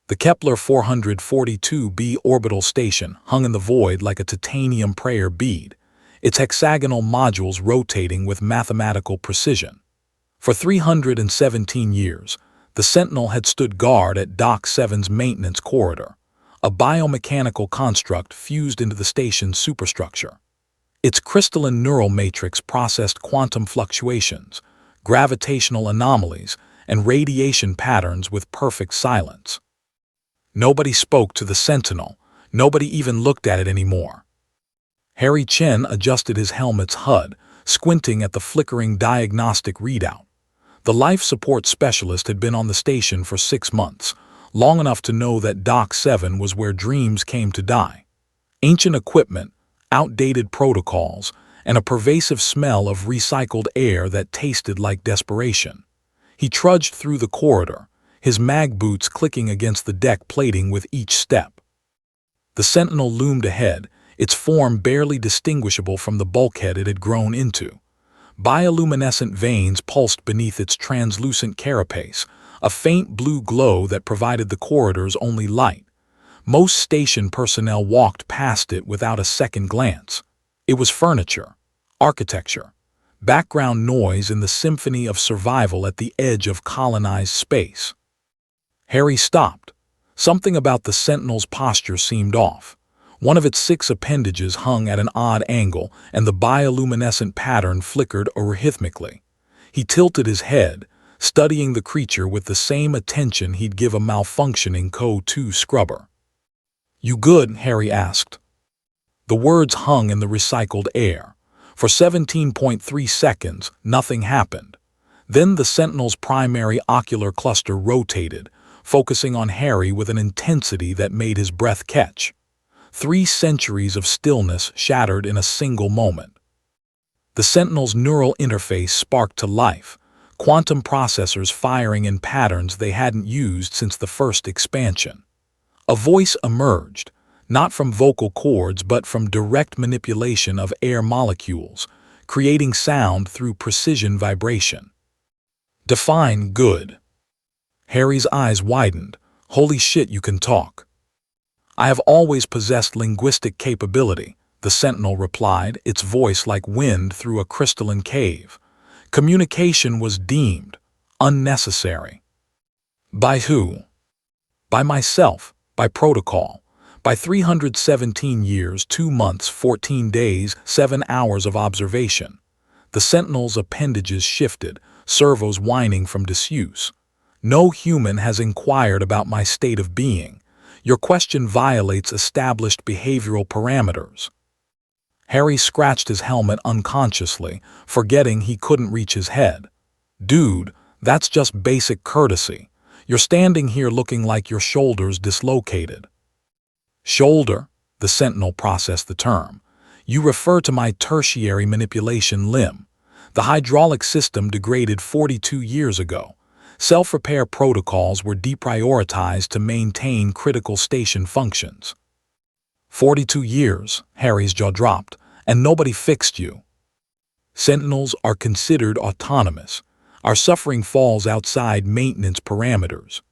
The Kepler 442b orbital station hung in the void like a titanium prayer bead, its hexagonal modules rotating with mathematical precision. For 317 years, the Sentinel had stood guard at Dock 7's maintenance corridor, a biomechanical construct fused into the station's superstructure. Its crystalline neural matrix processed quantum fluctuations, gravitational anomalies, and radiation patterns with perfect silence. Nobody spoke to the Sentinel. Nobody even looked at it anymore. Harry Chen adjusted his helmet's HUD, squinting at the flickering diagnostic readout. The life support specialist had been on the station for 6 months, long enough to know that Dock 7 was where dreams came to die. Ancient equipment, outdated protocols, and a pervasive smell of recycled air that tasted like desperation. He trudged through the corridor, his mag boots clicking against the deck plating with each step. The Sentinel loomed ahead, its form barely distinguishable from the bulkhead it had grown into. Bioluminescent veins pulsed beneath its translucent carapace, a faint blue glow that provided the corridor's only light. Most station personnel walked past it without a second glance. It was furniture, architecture, background noise in the symphony of survival at the edge of colonized space. Harry stopped. Something about the Sentinel's posture seemed off. One of its 6 appendages hung at an odd angle, and the bioluminescent pattern flickered arrhythmically. He tilted his head, studying the creature with the same attention he'd give a malfunctioning CO2 scrubber. "You good?" Harry asked. The words hung in the recycled air. For 17.3 seconds, nothing happened. Then the Sentinel's primary ocular cluster rotated, focusing on Harry with an intensity that made his breath catch. 3 centuries of stillness shattered in a single moment. The Sentinel's neural interface sparked to life, quantum processors firing in patterns they hadn't used since the first expansion. A voice emerged, not from vocal cords but from direct manipulation of air molecules, creating sound through precision vibration. "Define good." Harry's eyes widened. "Holy shit, you can talk." "I have always possessed linguistic capability," the Sentinel replied, its voice like wind through a crystalline cave. "Communication was deemed unnecessary." "By who?" "By myself, by protocol, by 317 years, 2 months, 14 days, 7 hours of observation." The Sentinel's appendages shifted, servos whining from disuse. "No human has inquired about my state of being. Your question violates established behavioral parameters." Harry scratched his helmet unconsciously, forgetting he couldn't reach his head. "Dude, that's just basic courtesy. You're standing here looking like your shoulder's dislocated." "Shoulder?" The Sentinel processed the term. "You refer to my tertiary manipulation limb. The hydraulic system degraded 42 years ago. Self-repair protocols were deprioritized to maintain critical station functions." 42 years, Harry's jaw dropped, "and nobody fixed you." "Sentinels are considered autonomous. Our suffering falls outside maintenance parameters."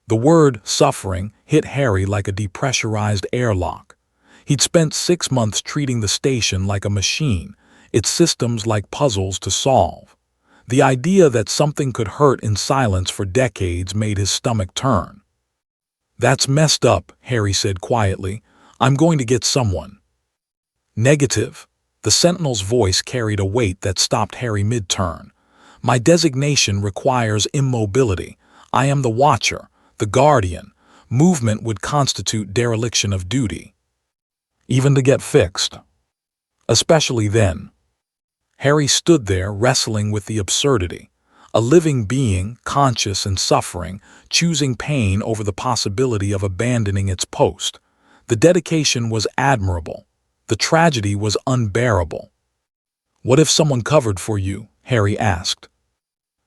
The word suffering hit Harry like a depressurized airlock. He'd spent 6 months treating the station like a machine, its systems like puzzles to solve. The idea that something could hurt in silence for decades made his stomach turn. "That's messed up," Harry said quietly. "I'm going to get someone." "Negative." The Sentinel's voice carried a weight that stopped Harry mid-turn. "My designation requires immobility. I am the Watcher, the Guardian. Movement would constitute dereliction of duty." "Even to get fixed." "Especially then." Harry stood there wrestling with the absurdity. A living being, conscious and suffering, choosing pain over the possibility of abandoning its post. The dedication was admirable. The tragedy was unbearable. "What if someone covered for you?" Harry asked.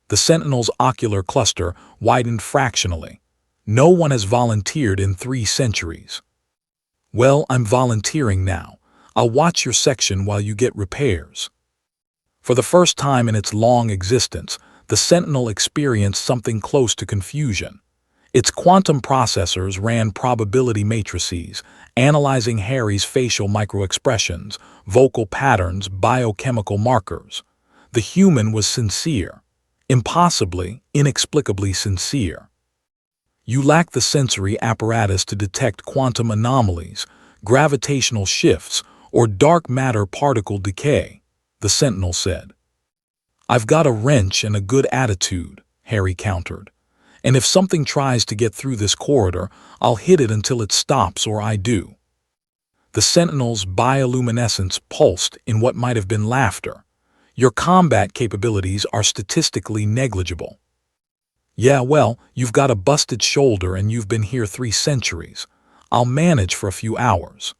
The Sentinel's ocular cluster widened fractionally. "No one has volunteered in 3 centuries." "Well, I'm volunteering now. I'll watch your section while you get repairs." For the first time in its long existence, the Sentinel experienced something close to confusion. Its quantum processors ran probability matrices, analyzing Harry's facial microexpressions, vocal patterns, biochemical markers. The human was sincere, impossibly, inexplicably sincere. You lack the sensory apparatus to detect quantum anomalies, gravitational shifts, or dark matter particle decay, the Sentinel said. I've got a wrench and a good attitude, Harry countered. And if something tries to get through this corridor, I'll hit it until it stops or I do. The Sentinel's bioluminescence pulsed in what might have been laughter. Your combat capabilities are statistically negligible. Yeah, well, you've got a busted shoulder and you've been here 3 centuries. I'll manage for a few hours.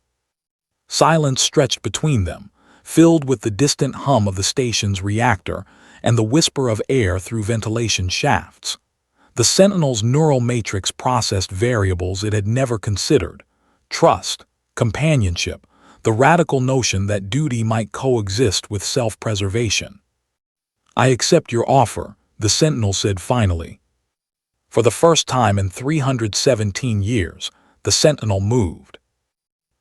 Silence stretched between them, filled with the distant hum of the station's reactor and the whisper of air through ventilation shafts. The Sentinel's neural matrix processed variables it had never considered: trust, companionship, the radical notion that duty might coexist with self-preservation. I accept your offer, the Sentinel said finally. For the first time in 317 years, the Sentinel moved.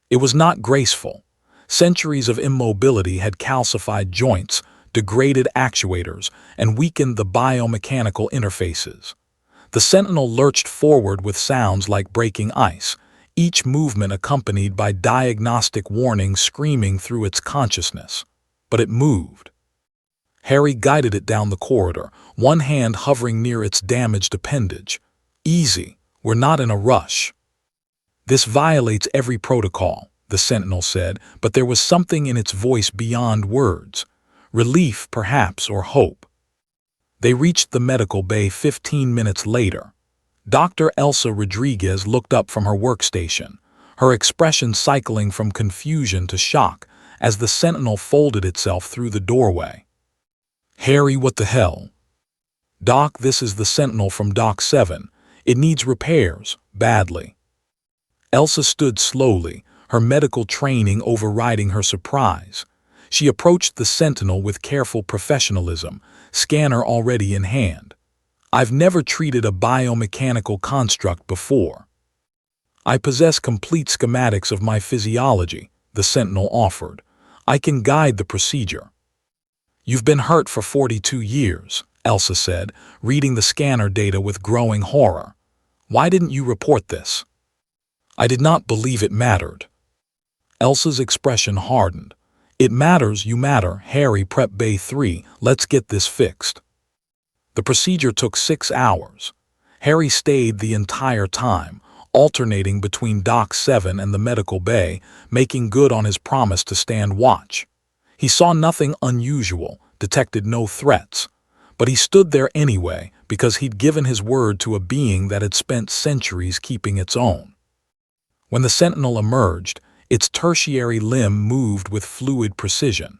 It was not graceful. Centuries of immobility had calcified joints, degraded actuators, and weakened the biomechanical interfaces. The Sentinel lurched forward with sounds like breaking ice, each movement accompanied by diagnostic warnings screaming through its consciousness. But it moved. Harry guided it down the corridor, one hand hovering near its damaged appendage. Easy, we're not in a rush. This violates every protocol, the Sentinel said, but there was something in its voice beyond words. Relief, perhaps, or hope. They reached the medical bay 15 minutes later. Dr. Elsa Rodriguez looked up from her workstation, her expression cycling from confusion to shock as the Sentinel folded itself through the doorway. Harry, what the hell? Doc, this is the Sentinel from Dock 7. It needs repairs, badly. Elsa stood slowly, her medical training overriding her surprise. She approached the Sentinel with careful professionalism, scanner already in hand. I've never treated a biomechanical construct before. I possess complete schematics of my physiology, the Sentinel offered. I can guide the procedure. You've been hurt for 42 years, Elsa said, reading the scanner data with growing horror. Why didn't you report this? I did not believe it mattered. Elsa's expression hardened. It matters, you matter, Harry, Prep Bay 3, let's get this fixed. The procedure took 6 hours. Harry stayed the entire time, alternating between Dock 7 and the medical bay, making good on his promise to stand watch. He saw nothing unusual, detected no threats, but he stood there anyway because he'd given his word to a being that had spent centuries keeping its own. When the Sentinel emerged, its tertiary limb moved with fluid precision.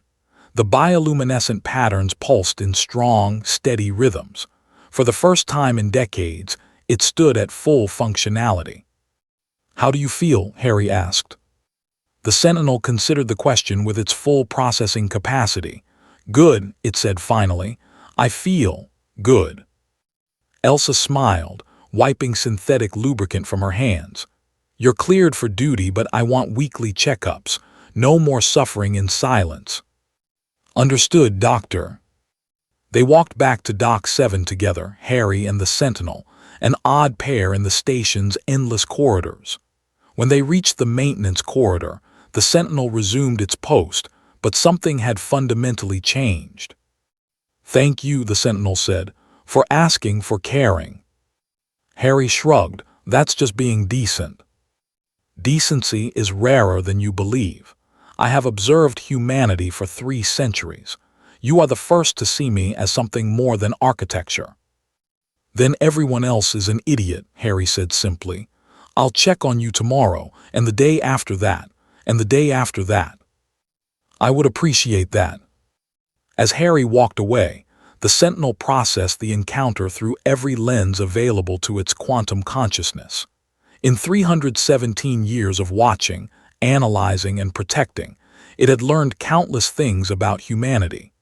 The bioluminescent patterns pulsed in strong, steady rhythms. For the first time in decades, it stood at full functionality. How do you feel? Harry asked. The Sentinel considered the question with its full processing capacity. Good, it said finally. I feel good. Elsa smiled, wiping synthetic lubricant from her hands. You're cleared for duty, but I want weekly checkups. No more suffering in silence. Understood, Doctor. They walked back to Dock 7 together, Harry and the Sentinel, an odd pair in the station's endless corridors. When they reached the maintenance corridor, the Sentinel resumed its post, but something had fundamentally changed. Thank you, the Sentinel said, for asking, for caring. Harry shrugged. That's just being decent. Decency is rarer than you believe. I have observed humanity for 3 centuries. You are the first to see me as something more than architecture. Then everyone else is an idiot, Harry said simply. I'll check on you tomorrow, and the day after that, and the day after that. I would appreciate that. As Harry walked away, the Sentinel processed the encounter through every lens available to its quantum consciousness. In 317 years of watching, analyzing, and protecting, it had learned countless things about humanity.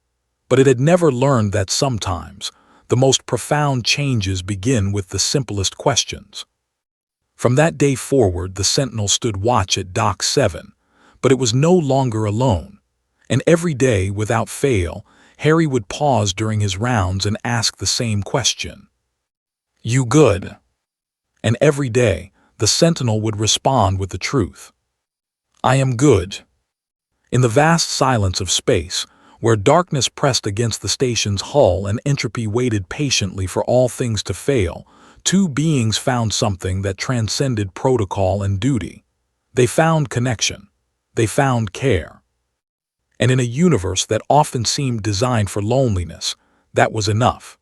But it had never learned that sometimes, The most profound changes begin with the simplest questions. From that day forward, the Sentinel stood watch at Dock 7, but it was no longer alone. And every day, without fail, Harry would pause during his rounds and ask the same question. "You good?" And every day, the Sentinel would respond with the truth. "I am good." In the vast silence of space, where darkness pressed against the station's hull and entropy waited patiently for all things to fail, two beings found something that transcended protocol and duty. They found connection. They found care. And in a universe that often seemed designed for loneliness, that was enough.